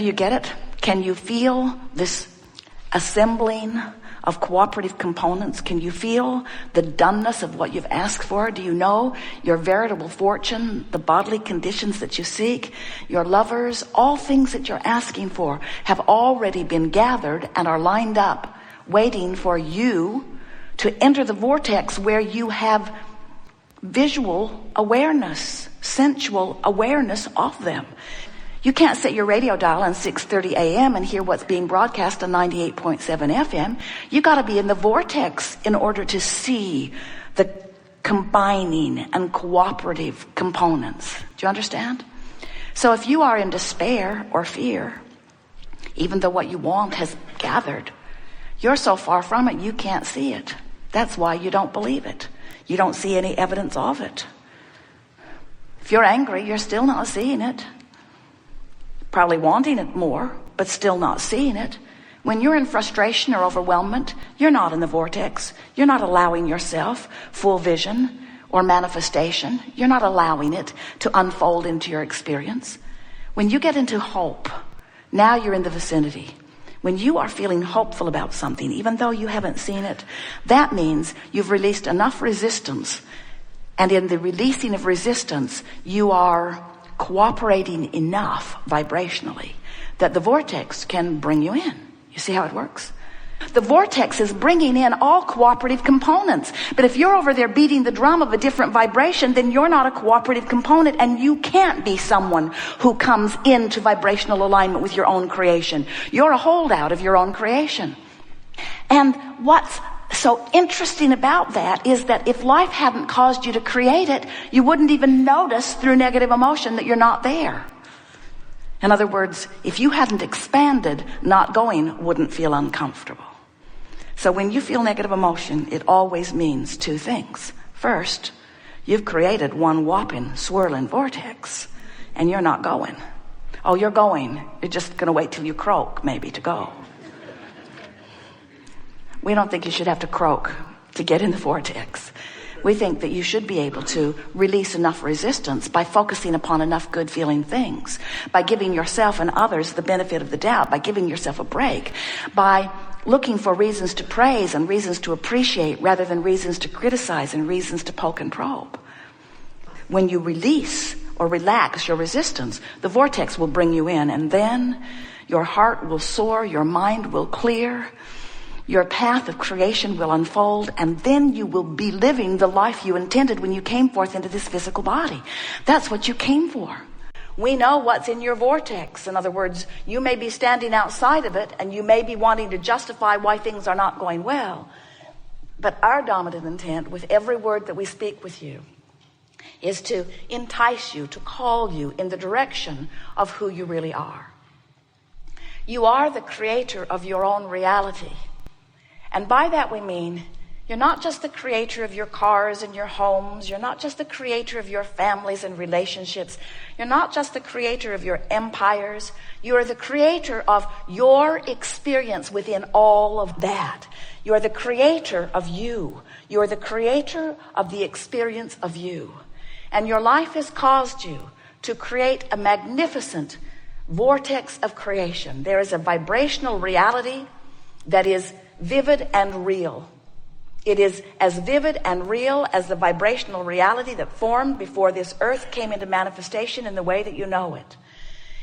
you get it? Can you feel this assembling of cooperative components? Can you feel the doneness of what you've asked for? Do you know your veritable fortune, the bodily conditions that you seek, your lovers, all things that you're asking for have already been gathered and are lined up, waiting for you to enter the vortex where you have visual awareness, sensual awareness of them. You can't set your radio dial on 6:30 a.m. and hear what's being broadcast on 98.7 FM. You got to be in the vortex in order to see the combining and cooperative components. Do you understand? So if you are in despair or fear, even though what you want has gathered, you're so far from it you can't see it. That's why you don't believe it. You don't see any evidence of it. If you're angry, you're still not seeing it. Probably wanting it more, but still not seeing it. When you're in frustration or overwhelmment, you're not in the vortex. You're not allowing yourself full vision or manifestation. You're not allowing it to unfold into your experience. When you get into hope, now you're in the vicinity. When you are feeling hopeful about something, even though you haven't seen it, that means you've released enough resistance. And in the releasing of resistance, you are cooperating enough vibrationally that the vortex can bring you in. You see how it works? The vortex is bringing in all cooperative components. But if you're over there beating the drum of a different vibration, then you're not a cooperative component, and you can't be someone who comes into vibrational alignment with your own creation. You're a holdout of your own creation. And what's so interesting about that is that if life hadn't caused you to create it, you wouldn't even notice through negative emotion that you're not there. In other words, if you hadn't expanded, not going wouldn't feel uncomfortable. So when you feel negative emotion, it always means two things. First, you've created one whopping swirling vortex, and you're not going. Oh, you're going. You're just going to wait till you croak, maybe, to go. We don't think you should have to croak to get in the vortex. We think that you should be able to release enough resistance by focusing upon enough good feeling things, by giving yourself and others the benefit of the doubt, by giving yourself a break, by looking for reasons to praise and reasons to appreciate rather than reasons to criticize and reasons to poke and probe. When you release or relax your resistance, the vortex will bring you in, and then your heart will soar, your mind will clear, your path of creation will unfold, and then you will be living the life you intended when you came forth into this physical body. That's what you came for. We know what's in your vortex. In other words, you may be standing outside of it, and you may be wanting to justify why things are not going well. But our dominant intent with every word that we speak with you is to entice you, to call you in the direction of who you really are. You are the creator of your own reality. And by that we mean you're not just the creator of your cars and your homes. You're not just the creator of your families and relationships. You're not just the creator of your empires. You are the creator of your experience within all of that. You are the creator of you. You are the creator of the experience of you. And your life has caused you to create a magnificent vortex of creation. There is a vibrational reality that is vivid and real. It is as vivid and real as the vibrational reality that formed before this earth came into manifestation in the way that you know it.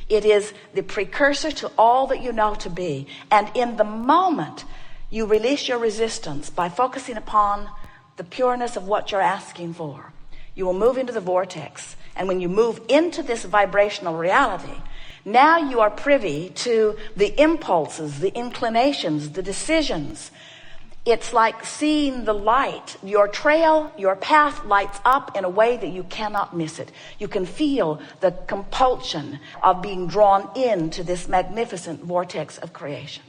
It is the precursor to all that you know to be. And in the moment you release your resistance by focusing upon the pureness of what you're asking for, you will move into the vortex. And when you move into this vibrational reality, now you are privy to the impulses, the inclinations, the decisions. It's like seeing the light. Your trail, your path lights up in a way that you cannot miss it. You can feel the compulsion of being drawn into this magnificent vortex of creation.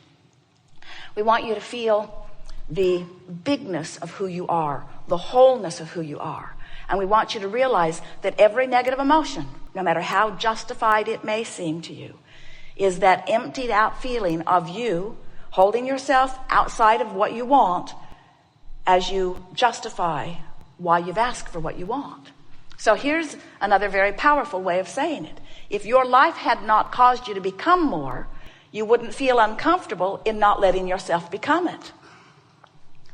We want you to feel the bigness of who you are, the wholeness of who you are. And we want you to realize that every negative emotion, no matter how justified it may seem to you, is that emptied out feeling of you holding yourself outside of what you want as you justify why you've asked for what you want. So here's another very powerful way of saying it. If your life had not caused you to become more, you wouldn't feel uncomfortable in not letting yourself become it.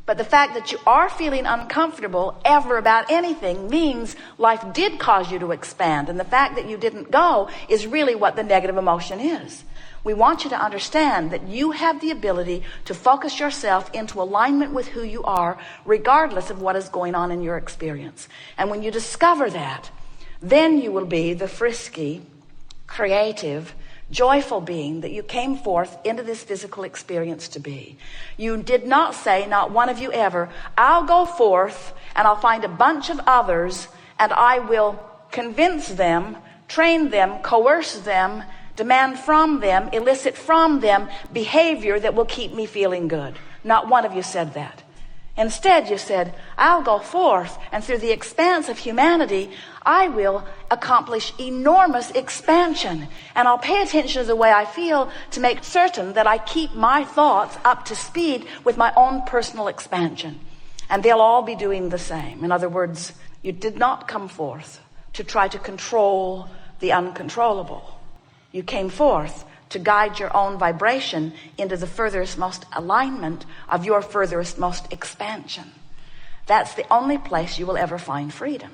But the fact that you are feeling uncomfortable ever about anything means life did cause you to expand. And the fact that you didn't go is really what the negative emotion is. We want you to understand that you have the ability to focus yourself into alignment with who you are, regardless of what is going on in your experience. And when you discover that, then you will be the frisky, creative, joyful being that you came forth into this physical experience to be. You did not say, not one of you ever, I'll go forth and I'll find a bunch of others and I will convince them, train them, coerce them, demand from them, elicit from them behavior that will keep me feeling good. Not one of you said that. Instead, you said, I'll go forth and through the expanse of humanity, I will accomplish enormous expansion. And I'll pay attention to the way I feel to make certain that I keep my thoughts up to speed with my own personal expansion. And they'll all be doing the same. In other words, you did not come forth to try to control the uncontrollable. You came forth to guide your own vibration into the furthest most alignment of your furthest most expansion. That's the only place you will ever find freedom.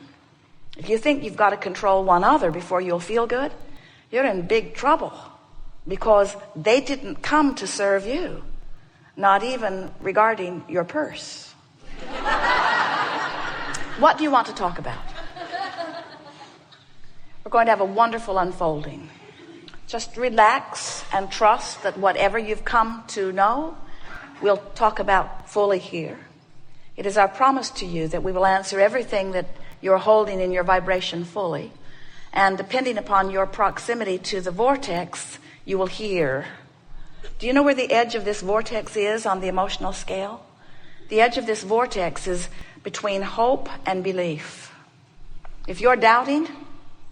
If you think you've got to control one other before you'll feel good, you're in big trouble, because they didn't come to serve you, not even regarding your purse. What do you want to talk about? We're going to have a wonderful unfolding. Just relax and trust that whatever you've come to know, we'll talk about fully here. It is our promise to you that we will answer everything that you're holding in your vibration fully. And depending upon your proximity to the vortex, you will hear. Do you know where the edge of this vortex is on the emotional scale? The edge of this vortex is between hope and belief. If you're doubting,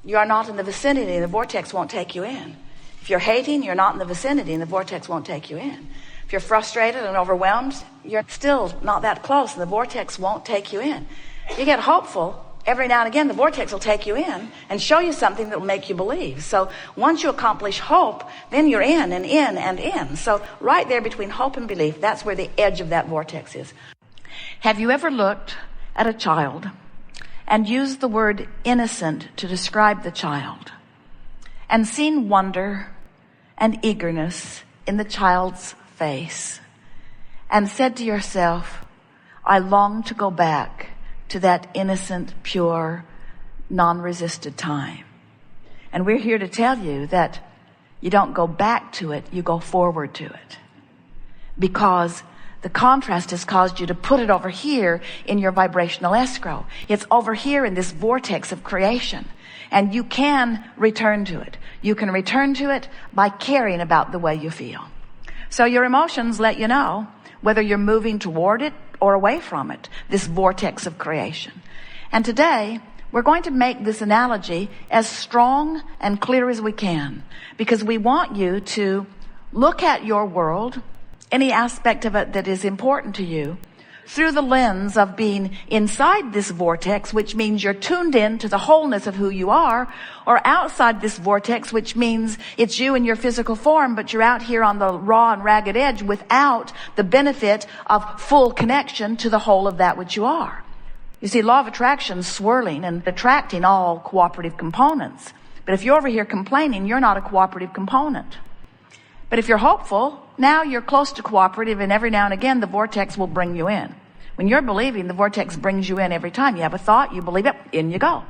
you are not in the vicinity, and the vortex won't take you in. If you're hating, you're not in the vicinity, and the vortex won't take you in. If you're frustrated and overwhelmed, you're still not that close, and the vortex won't take you in. You get hopeful, every now and again, the vortex will take you in and show you something that will make you believe. So once you accomplish hope, then you're in and in and in. So right there between hope and belief, that's where the edge of that vortex is. Have you ever looked at a child and used the word innocent to describe the child, and seen wonder and eagerness in the child's face, and said to yourself, I long to go back to that innocent, pure, non-resisted time? And we're here to tell you that you don't go back to it, you go forward to it. Because the contrast has caused you to put it over here in your vibrational escrow. It's over here in this vortex of creation. And you can return to it. You can return to it by caring about the way you feel. So your emotions let you know whether you're moving toward it or away from it, this vortex of creation. And today, we're going to make this analogy as strong and clear as we can, because we want you to look at your world, any aspect of it that is important to you, through the lens of being inside this vortex, which means you're tuned in to the wholeness of who you are, or outside this vortex, which means it's you in your physical form, but you're out here on the raw and ragged edge without the benefit of full connection to the whole of that which you are. You see, law of attraction swirling and attracting all cooperative components. But if you're over here complaining, you're not a cooperative component. But if you're hopeful, now you're close to cooperative, and every now and again the vortex will bring you in. When you're believing, the vortex brings you in every time. You have a thought, you believe it, in you go.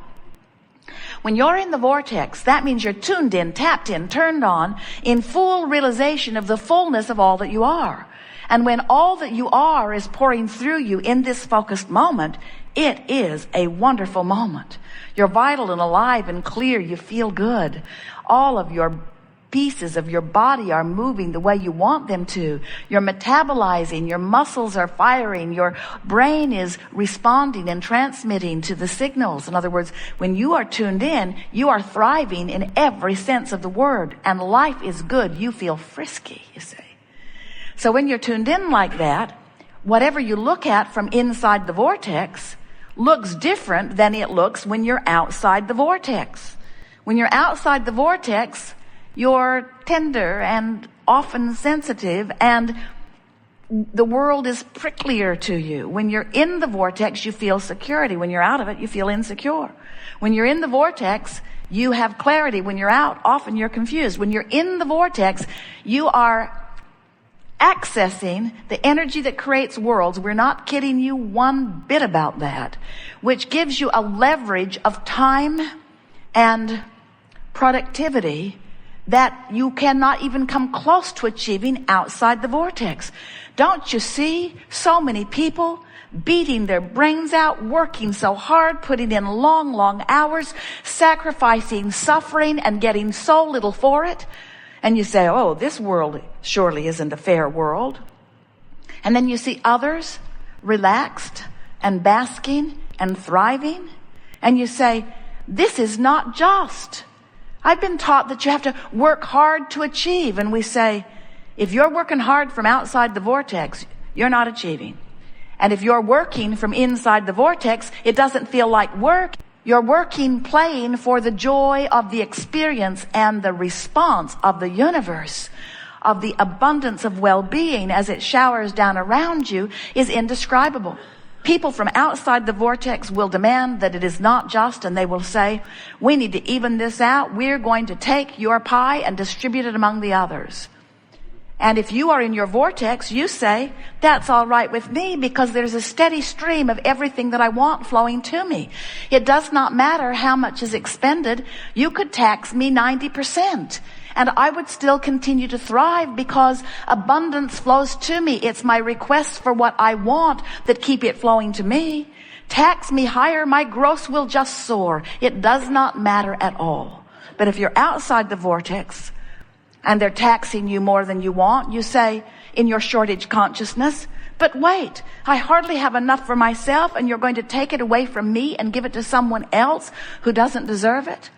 When you're in the vortex, that means you're tuned in, tapped in, turned on, in full realization of the fullness of all that you are. And when all that you are is pouring through you in this focused moment, it is a wonderful moment. You're vital and alive and clear. You feel good. All of your pieces of your body are moving the way you want them to. You're metabolizing, your muscles are firing, your brain is responding and transmitting to the signals. In other words, when you are tuned in, you are thriving in every sense of the word, and life is good. You feel frisky, you see. So when you're tuned in like that, whatever you look at from inside the vortex looks different than it looks when you're outside the vortex. When you're outside the vortex, you're tender and often sensitive, and the world is pricklier to you. When you're in the vortex, you feel security. When you're out of it, you feel insecure. When you're in the vortex, you have clarity. When you're out, often you're confused. When you're in the vortex, you are accessing the energy that creates worlds. We're not kidding you one bit about that, which gives you a leverage of time and productivity that you cannot even come close to achieving outside the vortex. Don't you see so many people beating their brains out, working so hard, putting in long, long hours, sacrificing, suffering, and getting so little for it? And you say, oh, this world surely isn't a fair world. And then you see others relaxed and basking and thriving. And you say, this is not just. I've been taught that you have to work hard to achieve. And we say, if you're working hard from outside the vortex, you're not achieving. And if you're working from inside the vortex, it doesn't feel like work. You're working, playing for the joy of the experience and the response of the universe, of the abundance of well-being as it showers down around you, is indescribable. People from outside the vortex will demand that it is not just, and they will say, we need to even this out. We're going to take your pie and distribute it among the others. And if you are in your vortex, you say, that's all right with me because there's a steady stream of everything that I want flowing to me. It does not matter how much is expended. You could tax me 90%. And I would still continue to thrive because abundance flows to me. It's my requests for what I want that keep it flowing to me. Tax me higher, my gross will just soar. It does not matter at all. But if you're outside the vortex and they're taxing you more than you want, you say in your shortage consciousness, but wait, I hardly have enough for myself and you're going to take it away from me and give it to someone else who doesn't deserve it.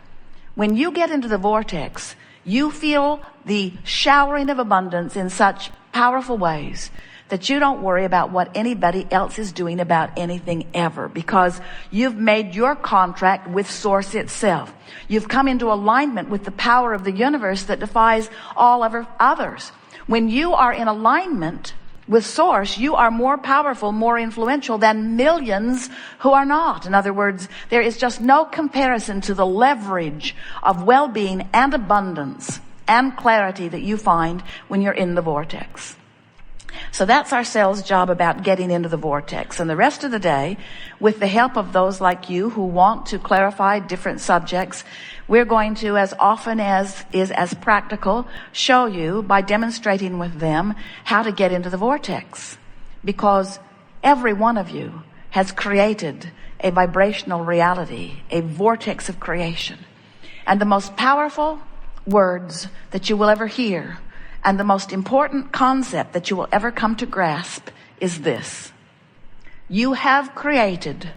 When you get into the vortex, you feel the showering of abundance in such powerful ways that you don't worry about what anybody else is doing about anything ever, because you've made your contract with Source itself. You've come into alignment with the power of the universe that defies all others. When you are in alignment with Source, you are more powerful, more influential than millions who are not. In other words, there is just no comparison to the leverage of well-being and abundance and clarity that you find when you're in the vortex. So that's our sales job about getting into the vortex. And the rest of the day, with the help of those like you who want to clarify different subjects, we're going to, as often as is as practical, show you by demonstrating with them how to get into the vortex. Because every one of you has created a vibrational reality, a vortex of creation. And the most powerful words that you will ever hear, and the most important concept that you will ever come to grasp, is this: you have created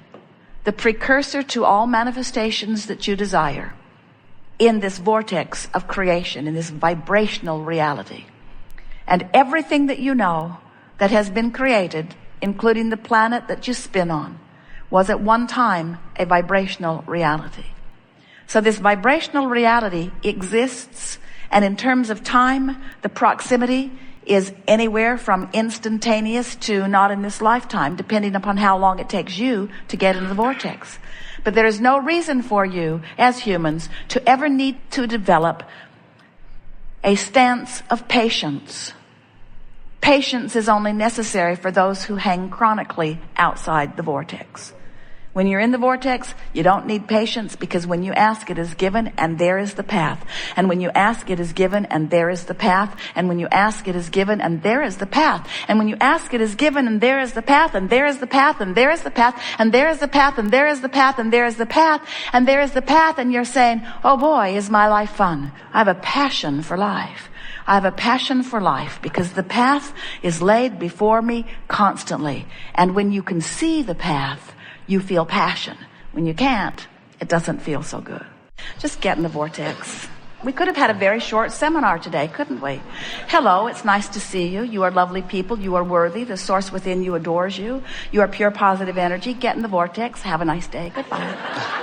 the precursor to all manifestations that you desire in this vortex of creation, in this vibrational reality. And everything that you know that has been created, including the planet that you spin on, was at one time a vibrational reality. So this vibrational reality exists. And in terms of time, the proximity is anywhere from instantaneous to not in this lifetime, depending upon how long it takes you to get into the vortex. But there is no reason for you as humans to ever need to develop a stance of patience. Patience is only necessary for those who hang chronically outside the vortex. When you're in the vortex, you don't need patience, because when you ask, it is given, and there is the path. And when you ask, it is given, and there is the path. And when you ask, it is given, and there is the path. And when you ask, it is given, and there is the path, and there is the path, and there is the path, and there is the path, and there is the path, and there is the path, and there is the path, and you're saying, oh boy, is my life fun. I have a passion for life. I have a passion for life because the path is laid before me constantly. And when you can see the path, you feel passion. When you can't, it doesn't feel so good. Just get in the vortex. We could have had a very short seminar today, couldn't we? Hello, it's nice to see you. You are lovely people. You are worthy. The source within you adores you. You are pure positive energy. Get in the vortex. Have a nice day. Goodbye.